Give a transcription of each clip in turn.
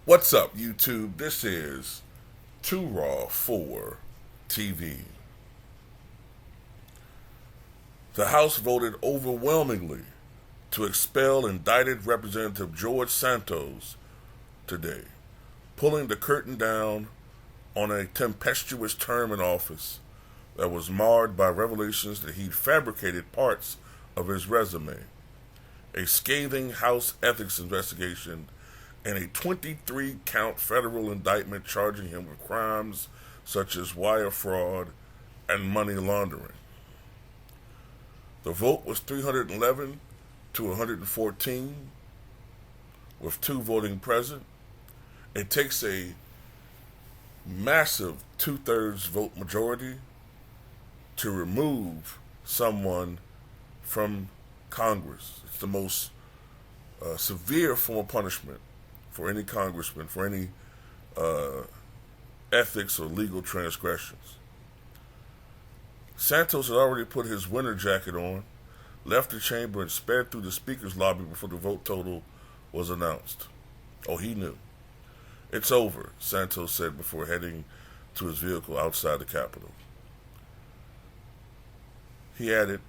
What's up, YouTube? This is Too Raw for TV. The House voted overwhelmingly to expel indicted Representative George Santos today, pulling the curtain down on a tempestuous term in office that was marred by revelations that he'd fabricated parts of his resume, a scathing House ethics investigation, and a 23-count federal indictment charging him with crimes such as wire fraud and money laundering. The vote was 311 to 114, with 2 voting present. It takes a massive two-thirds vote majority to remove someone from Congress. It's the most severe form of punishment for any congressman, for any ethics or legal transgressions. Santos had already put his winter jacket on, left the chamber, and sped through the speaker's lobby before the vote total was announced. Oh, he knew. "It's over," Santos said before heading to his vehicle outside the Capitol. He added,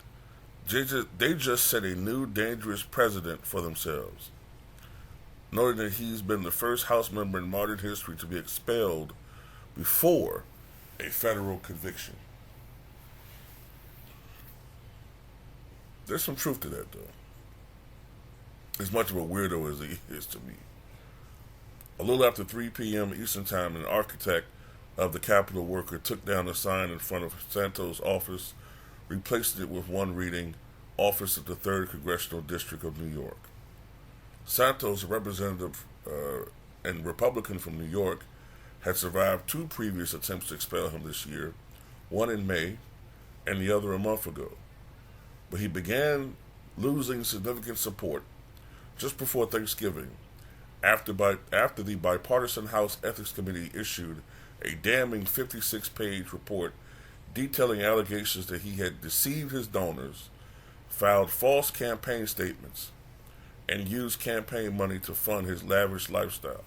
they just set a new dangerous precedent for themselves, noting that he's been the first House member in modern history to be expelled before a federal conviction. There's some truth to that, though. As much of a weirdo as he is to me. A little after 3 p.m. Eastern Time, an architect of the Capitol worker took down a sign in front of Santos' office, replacing it with one reading, "Office of the 3rd Congressional District of New York." Santos, a representative and Republican from New York, had survived 2 previous attempts to expel him this year, one in May and the other a month ago. But he began losing significant support just before Thanksgiving, after the bipartisan House Ethics Committee issued a damning 56-page report detailing allegations that he had deceived his donors, filed false campaign statements, and used campaign money to fund his lavish lifestyle.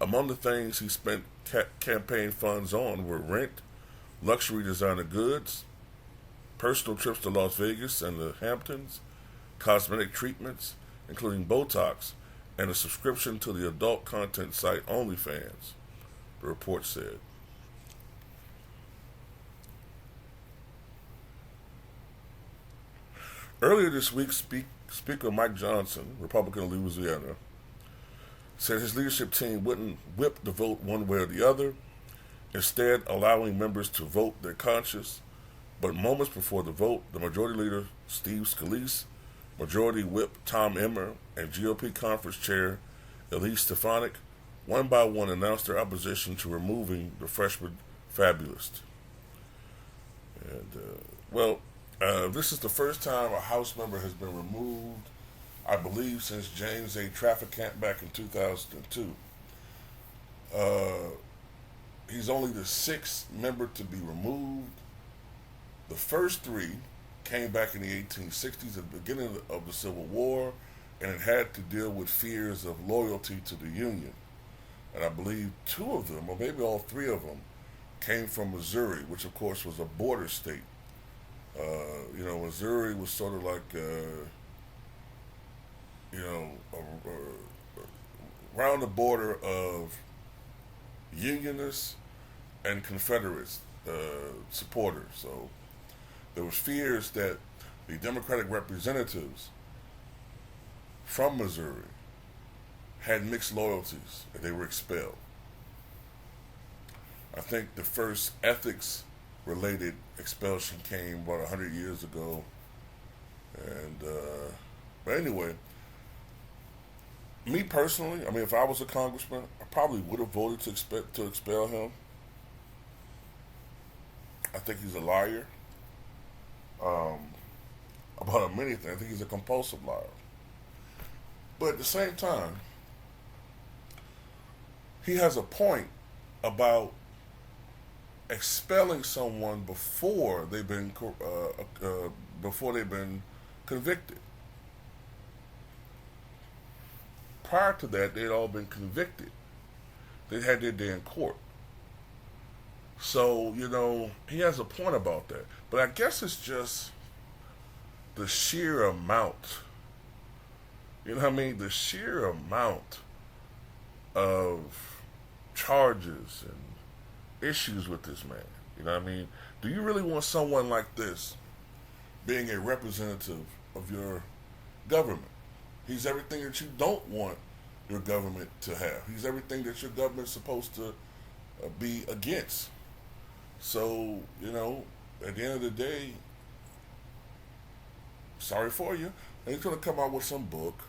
Among the things he spent campaign funds on were rent, luxury designer goods, personal trips to Las Vegas and the Hamptons, cosmetic treatments, including Botox, and a subscription to the adult content site OnlyFans, the report said. Earlier this week, Speaker Mike Johnson, Republican of Louisiana, said his leadership team wouldn't whip the vote one way or the other, instead allowing members to vote their conscience. But moments before the vote, the Majority Leader, Steve Scalise, Majority Whip Tom Emmer, and GOP Conference Chair Elise Stefanik one by one announced their opposition to removing the freshman fabulist. And, this is the first time a House member has been removed, I believe, since James A. Trafficant back in 2002. He's only the 6th member to be removed. The first 3 came back in the 1860s at the beginning of the Civil War, and it had to deal with fears of loyalty to the Union. And I believe 2 of them, or maybe all 3 of them, came from Missouri, which of course was a border state. Missouri was sort of like, around the border of Unionists and Confederates supporters. So there was fears that the Democratic representatives from Missouri had mixed loyalties and they were expelled. I think the first ethics-related expulsion came about 100 years ago. But anyway, me personally, if I was a congressman, I probably would have voted to expel him. I think he's a liar. About many things. I think he's a compulsive liar. But at the same time, he has a point about expelling someone before they've been convicted. Prior to that, they'd all been convicted They had their day in court. So, he has a point about that. But I guess it's just the sheer amount. You know what I mean? The sheer amount of charges and issues with this man. You know what I mean? Do you really want someone like this being a representative of your government? He's everything that you don't want your government to have. He's everything that your government's supposed to be against. So, at the end of the day, sorry for you. And he's going to come out with some book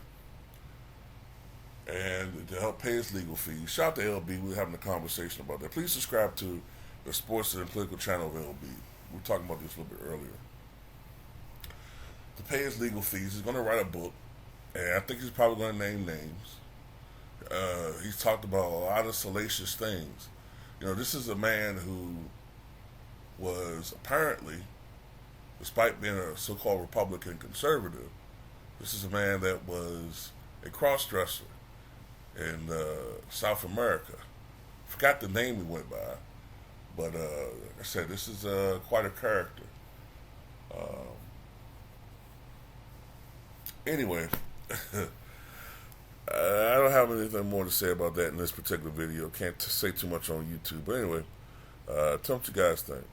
and to help pay his legal fees. Shout out to LB. We're having a conversation about that. Please subscribe to the sports and political channel of LB. We were talking about this a little bit earlier. To pay his legal fees, he's going to write a book, and I think he's probably going to name names. He's talked about a lot of salacious things. This is a man who was apparently, despite being a so-called Republican conservative, this is a man that was a cross-dresser in South America. Forgot the name he went by, but like I said, this is quite a character. Anyway, I don't have anything more to say about that in this particular video. Can't say too much on YouTube. But anyway, tell me what you guys think.